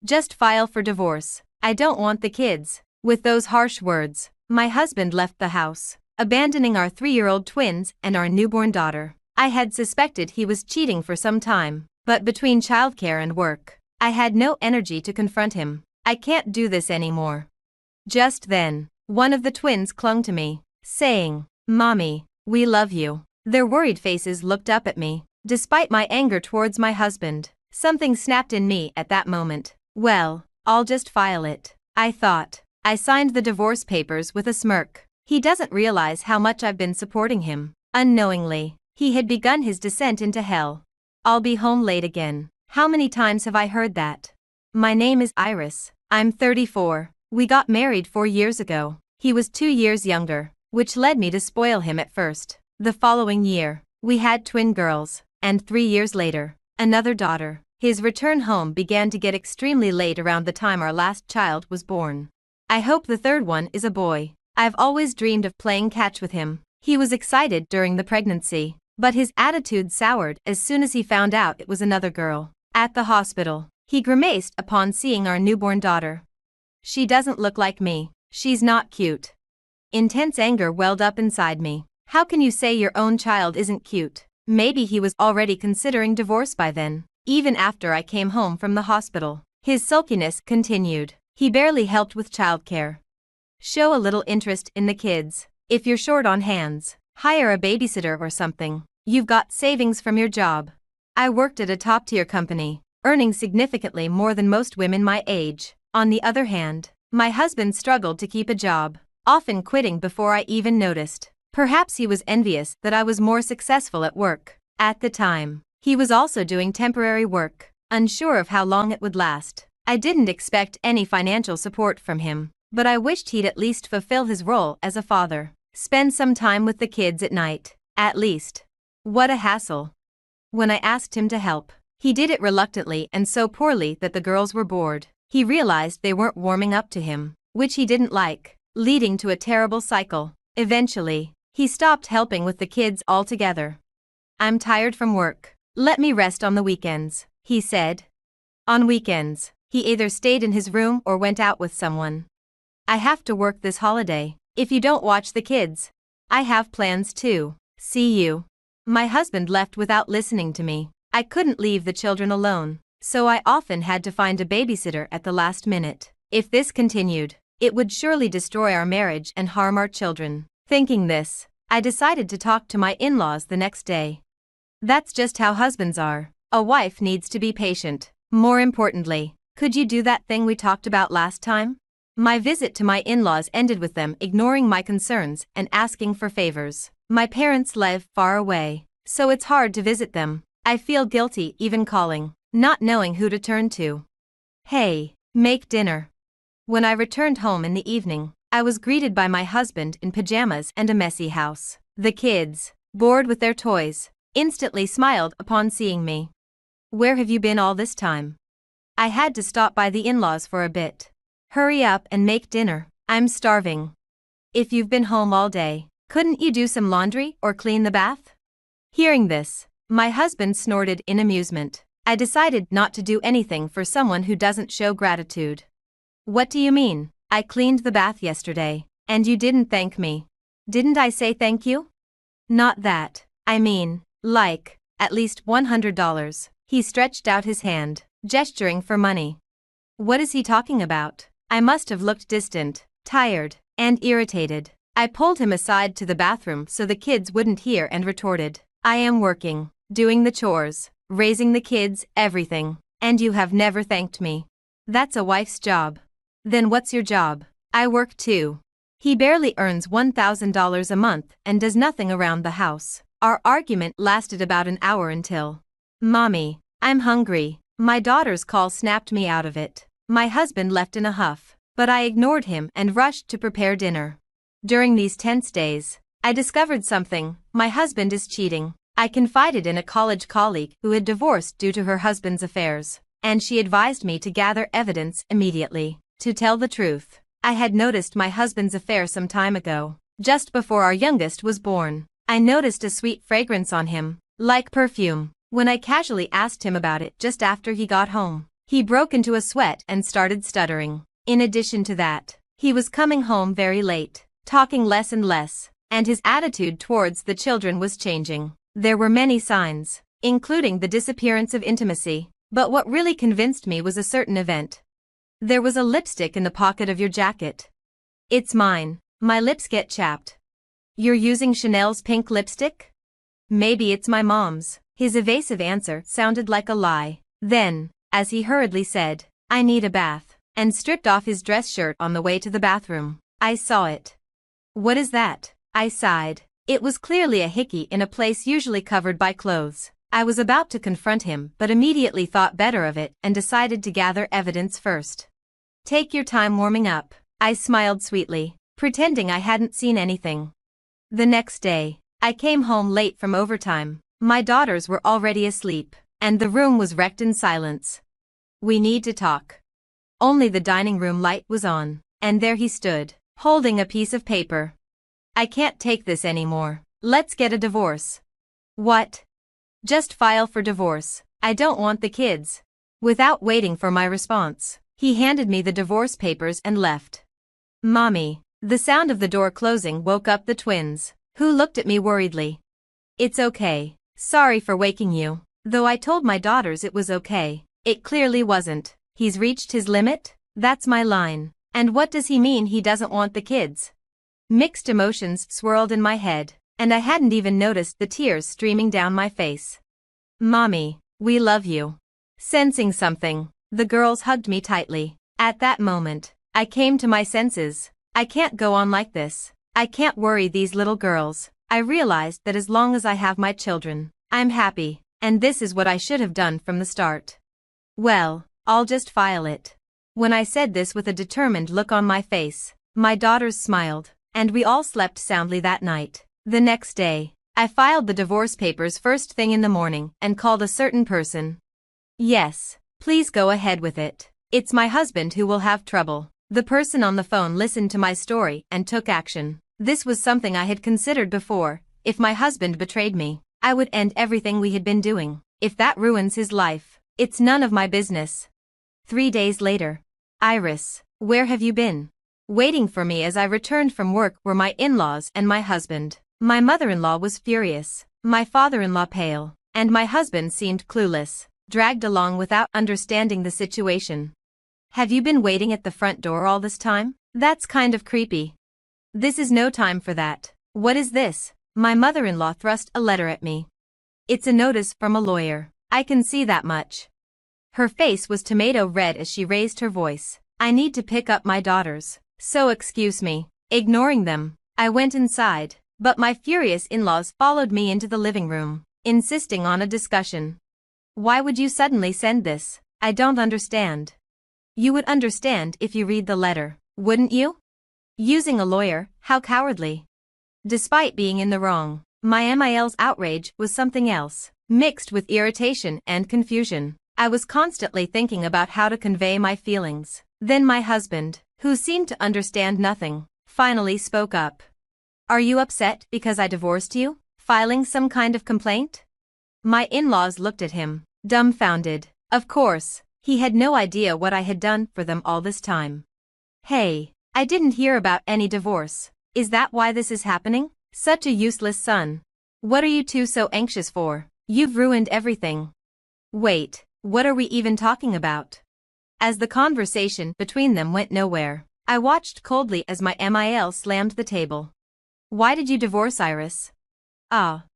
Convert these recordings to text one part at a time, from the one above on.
Just file for divorce. I don't want the kids." With those harsh words, my husband left the house, abandoning our 3-year-old twins and our newborn daughter. I had suspected he was cheating for some time, but between childcare and work, I had no energy to confront him. "I can't do this anymore." Just then, one of the twins clung to me, saying, "Mommy, we love you." Their worried faces looked up at me. Despite my anger towards my husband, something snapped in me at that moment. Well, I'll just file it, I thought. I signed the divorce papers with a smirk. He doesn't realize how much I've been supporting him. Unknowingly, he had begun his descent into hell. "I'll be home late again." How many times have I heard that? My name is Iris. I'm 34. We got married 4 years ago. He was 2 years younger, which led me to spoil him at first. The following year, we had twin girls, and 3 years later, another daughter. His return home began to get extremely late around the time our last child was born. I hope the third one is a boy. I've always dreamed of playing catch with him. He was excited during the pregnancy, but his attitude soured as soon as he found out it was another girl. At the hospital, he grimaced upon seeing our newborn daughter. "She doesn't look like me. She's not cute." Intense anger welled up inside me. How can you say your own child isn't cute? Maybe he was already considering divorce by then, even after I came home from the hospital. His sulkiness continued. He barely helped with childcare. Show a little interest in the kids. If you're short on hands, hire a babysitter or something. You've got savings from your job. I worked at a top-tier company, earning significantly more than most women my age. On the other hand, my husband struggled to keep a job, often quitting before I even noticed. Perhaps he was envious that I was more successful at work. At the time, he was also doing temporary work, unsure of how long it would last. I didn't expect any financial support from him, but I wished he'd at least fulfill his role as a father. Spend some time with the kids at night, at least. What a hassle. When I asked him to help, he did it reluctantly and so poorly that the girls were bored. He realized they weren't warming up to him, which he didn't like, leading to a terrible cycle. Eventually, he stopped helping with the kids altogether. "I'm tired from work. Let me rest on the weekends," he said. On weekends, he either stayed in his room or went out with someone. "I have to work this holiday. If you don't watch the kids, I have plans too. See you." My husband left without listening to me. I couldn't leave the children alone, so I often had to find a babysitter at the last minute. If this continued, it would surely destroy our marriage and harm our children. Thinking this, I decided to talk to my in-laws the next day. That's just how husbands are. A wife needs to be patient. More importantly, could you do that thing we talked about last time? My visit to my in-laws ended with them ignoring my concerns and asking for favors. My parents live far away, so it's hard to visit them. I feel guilty even calling, not knowing who to turn to. "Hey, make dinner." When I returned home in the evening, I was greeted by my husband in pajamas and a messy house. The kids, bored with their toys, instantly smiled upon seeing me. "Where have you been all this time?" "I had to stop by the in-laws for a bit." "Hurry up and make dinner. I'm starving." "If you've been home all day, couldn't you do some laundry or clean the bath?" Hearing this, my husband snorted in amusement. I decided not to do anything for someone who doesn't show gratitude. "What do you mean? I cleaned the bath yesterday, and you didn't thank me." "Didn't I say thank you?" "Not that. I mean, like, at least $100. He stretched out his hand, gesturing for money. What is he talking about? I must have looked distant, tired, and irritated. I pulled him aside to the bathroom so the kids wouldn't hear and retorted, "I am working, doing the chores, raising the kids, everything, and you have never thanked me. That's a wife's job." "Then what's your job?" "I work too." He barely earns $1,000 a month and does nothing around the house. Our argument lasted about an hour until, "Mommy, I'm hungry." My daughter's call snapped me out of it. My husband left in a huff, but I ignored him and rushed to prepare dinner. During these tense days, I discovered something: my husband is cheating. I confided in a college colleague who had divorced due to her husband's affairs, and she advised me to gather evidence immediately. To tell the truth, I had noticed my husband's affair some time ago. Just before our youngest was born, I noticed a sweet fragrance on him, like perfume. When I casually asked him about it just after he got home, He broke into a sweat and started stuttering. In addition to that, he was coming home very late, talking less and less, and his attitude towards the children was changing. There were many signs, including the disappearance of intimacy, but what really convinced me was a certain event. There was a lipstick in the pocket of your jacket. It's mine. My lips get chapped. You're using Chanel's pink lipstick? Maybe it's my mom's. His evasive answer sounded like a lie. Then, as he hurriedly said, I need a bath, and stripped off his dress shirt on the way to the bathroom, I saw it. What is that? I sighed. It was clearly a hickey in a place usually covered by clothes. I was about to confront him but immediately thought better of it and decided to gather evidence first. Take your time warming up, I smiled sweetly, pretending I hadn't seen anything. The next day, I came home late from overtime. My daughters were already asleep, and the room was wrecked in silence. We need to talk. Only the dining room light was on, and there he stood, holding a piece of paper. I can't take this anymore. Let's get a divorce. What? Just file for divorce. I don't want the kids. Without waiting for my response, he handed me the divorce papers and left. Mommy. The sound of the door closing woke up the twins, who looked at me worriedly. It's okay. Sorry for waking you. Though I told my daughters it was okay, it clearly wasn't. He's reached his limit? That's my line. And what does he mean he doesn't want the kids? Mixed emotions swirled in my head, and I hadn't even noticed the tears streaming down my face. Mommy, we love you. Sensing something, the girls hugged me tightly. At that moment, I came to my senses. I can't go on like this. I can't worry these little girls. I realized that as long as I have my children, I'm happy, and this is what I should have done from the start. Well, I'll just file it. When I said this with a determined look on my face, my daughters smiled, and we all slept soundly that night. The next day, I filed the divorce papers first thing in the morning and called a certain person. Yes, please go ahead with it. It's my husband who will have trouble. The person on the phone listened to my story and took action. This was something I had considered before. If my husband betrayed me, I would end everything we had been doing. If that ruins his life, it's none of my business. 3 days later. Iris, where have you been? Waiting for me as I returned from work were my in-laws and my husband. My mother-in-law was furious, my father-in-law pale, and my husband seemed clueless, dragged along without understanding the situation. Have you been waiting at the front door all this time? That's kind of creepy. This is no time for that. What is this? My mother-in-law thrust a letter at me. It's a notice from a lawyer. I can see that much. Her face was tomato red as she raised her voice. I need to pick up my daughters, so excuse me. Ignoring them, I went inside, but my furious in-laws followed me into the living room, insisting on a discussion. Why would you suddenly send this? I don't understand. You would understand if you read the letter, wouldn't you? Using a lawyer, how cowardly. Despite being in the wrong, my MIL's outrage was something else, mixed with irritation and confusion. I was constantly thinking about how to convey my feelings. Then my husband, who seemed to understand nothing, finally spoke up. Are you upset because I divorced you? Filing some kind of complaint? My in-laws looked at him, dumbfounded. Of course, he had no idea what I had done for them all this time. Hey, I didn't hear about any divorce. Is that why this is happening? Such a useless son. What are you two so anxious for? You've ruined everything. Wait, what are we even talking about? As the conversation between them went nowhere, I watched coldly as my MIL slammed the table. Why did you divorce Iris?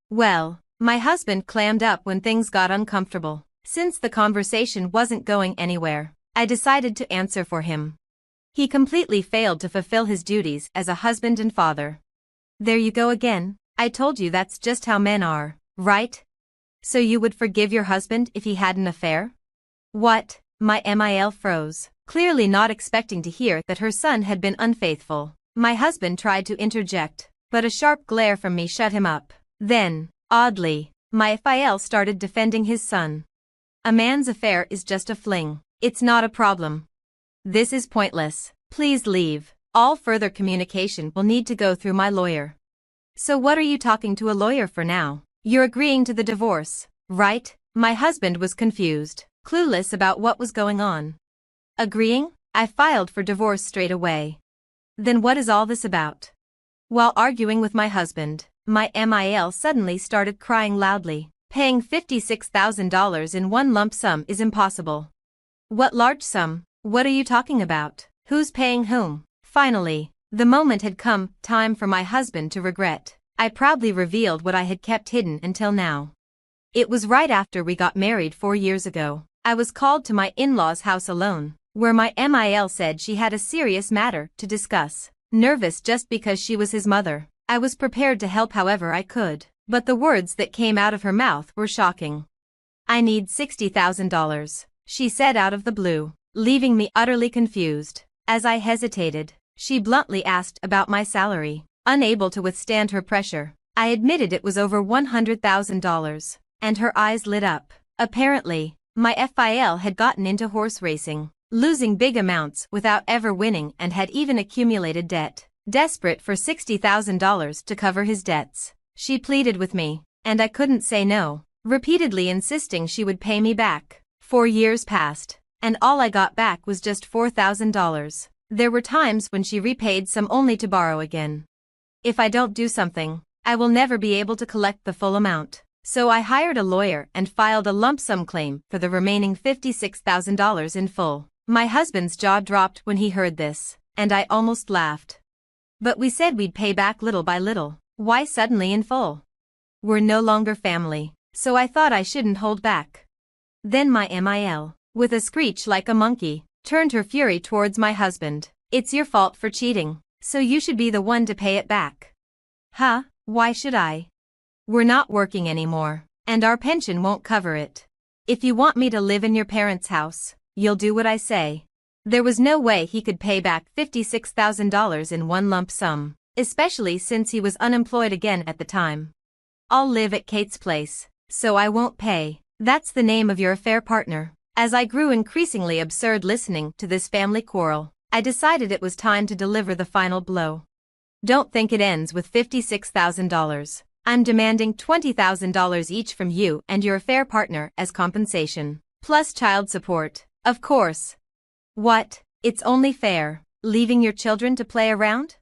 Well, my husband clammed up when things got uncomfortable. Since the conversation wasn't going anywhere, I decided to answer for him. He completely failed to fulfill his duties as a husband and father. There you go again. I told you that's just how men are, right? So you would forgive your husband if he had an affair? What? My MIL froze, clearly not expecting to hear that her son had been unfaithful. My husband tried to interject, but a sharp glare from me shut him up. Then, oddly, my FIL started defending his son. A man's affair is just a fling. It's not a problem. This is pointless. Please leave. All further communication will need to go through my lawyer. So what are you talking to a lawyer for now? You're agreeing to the divorce, right? My husband was confused. clueless about what was going on. Agreeing, I filed for divorce straight away. Then what is all this about? While arguing with my husband, my MIL suddenly started crying loudly. Paying $56,000 in one lump sum is impossible. What large sum? What are you talking about? Who's paying whom? Finally, the moment had come, time for my husband to regret. I proudly revealed what I had kept hidden until now. It was right after we got married 4 years ago. I was called to my in-laws' house alone, where my MIL said she had a serious matter to discuss. Nervous just because she was his mother, I was prepared to help however I could, but the words that came out of her mouth were shocking. "I need $60,000, she said out of the blue, leaving me utterly confused. As I hesitated, she bluntly asked about my salary. Unable to withstand her pressure, I admitted it was over $100,000, and her eyes lit up. Apparently, my FIL had gotten into horse racing, losing big amounts without ever winning, and had even accumulated debt. Desperate for $60,000 to cover his debts, she pleaded with me, and I couldn't say no, repeatedly insisting she would pay me back. 4 years passed, and all I got back was just $4,000. There were times when she repaid some only to borrow again. If I don't do something, I will never be able to collect the full amount. So I hired a lawyer and filed a lump sum claim for the remaining $56,000 in full. My husband's jaw dropped when he heard this, and I almost laughed. But we said we'd pay back little by little. Why suddenly in full? We're no longer family, so I thought I shouldn't hold back. Then my MIL, with a screech like a monkey, turned her fury towards my husband. "It's your fault for cheating, so you should be the one to pay it back." "Huh? Why should I? We're not working anymore, and our pension won't cover it. If you want me to live in your parents' house, you'll do what I say." There was no way he could pay back $56,000 in one lump sum, especially since he was unemployed again at the time. "I'll live at Kate's place, so I won't pay. That's the name of your affair partner." As I grew increasingly absurd listening to this family quarrel, I decided it was time to deliver the final blow. "Don't think it ends with $56,000. I'm demanding $20,000 each from you and your affair partner as compensation, plus child support, of course." "What? It's only fair, leaving your children to play around?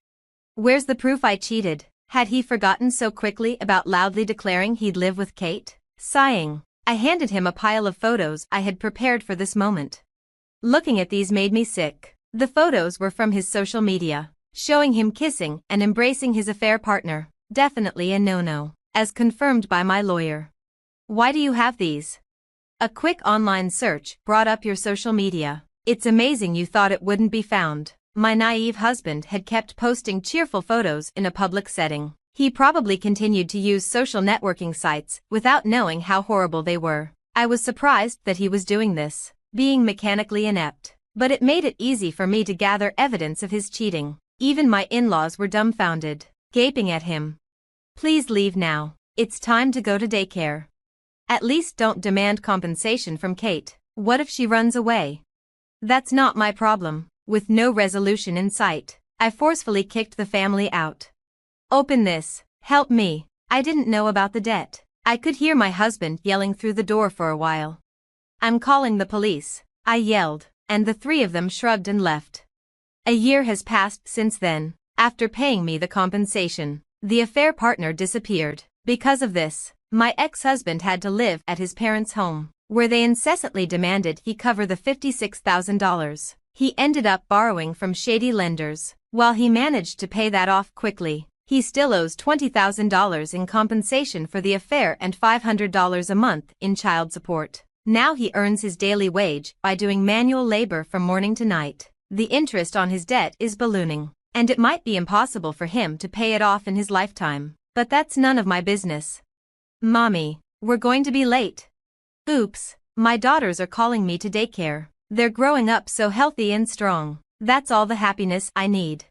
Where's the proof I cheated?" Had he forgotten so quickly about loudly declaring he'd live with Kate? Sighing, I handed him a pile of photos I had prepared for this moment. Looking at these made me sick. The photos were from his social media, showing him kissing and embracing his affair partner. Definitely a no-no, as confirmed by my lawyer. "Why do you have these?" A quick online search brought up your social media. "It's amazing you thought it wouldn't be found." My naive husband had kept posting cheerful photos in a public setting. He probably continued to use social networking sites without knowing how horrible they were. I was surprised that he was doing this, being mechanically inept, but it made it easy for me to gather evidence of his cheating. Even my in-laws were dumbfounded, gaping at him. "Please leave now. It's time to go to daycare. At least don't demand compensation from Kate. What if she runs away?" "That's not my problem." With no resolution in sight, I forcefully kicked the family out. "Open this. Help me. I didn't know about the debt." I could hear my husband yelling through the door for a while. "I'm calling the police," I yelled, and the three of them shrugged and left. A year has passed since then. After paying me the compensation, the affair partner disappeared. Because of this, my ex-husband had to live at his parents' home, where they incessantly demanded he cover the $56,000. He ended up borrowing from shady lenders. While he managed to pay that off quickly, he still owes $20,000 in compensation for the affair and $500 a month in child support. Now he earns his daily wage by doing manual labor from morning to night. The interest on his debt is ballooning, and it might be impossible for him to pay it off in his lifetime. But that's none of my business. "Mommy, we're going to be late." "Oops, my daughters are calling me to daycare. They're growing up so healthy and strong. That's all the happiness I need."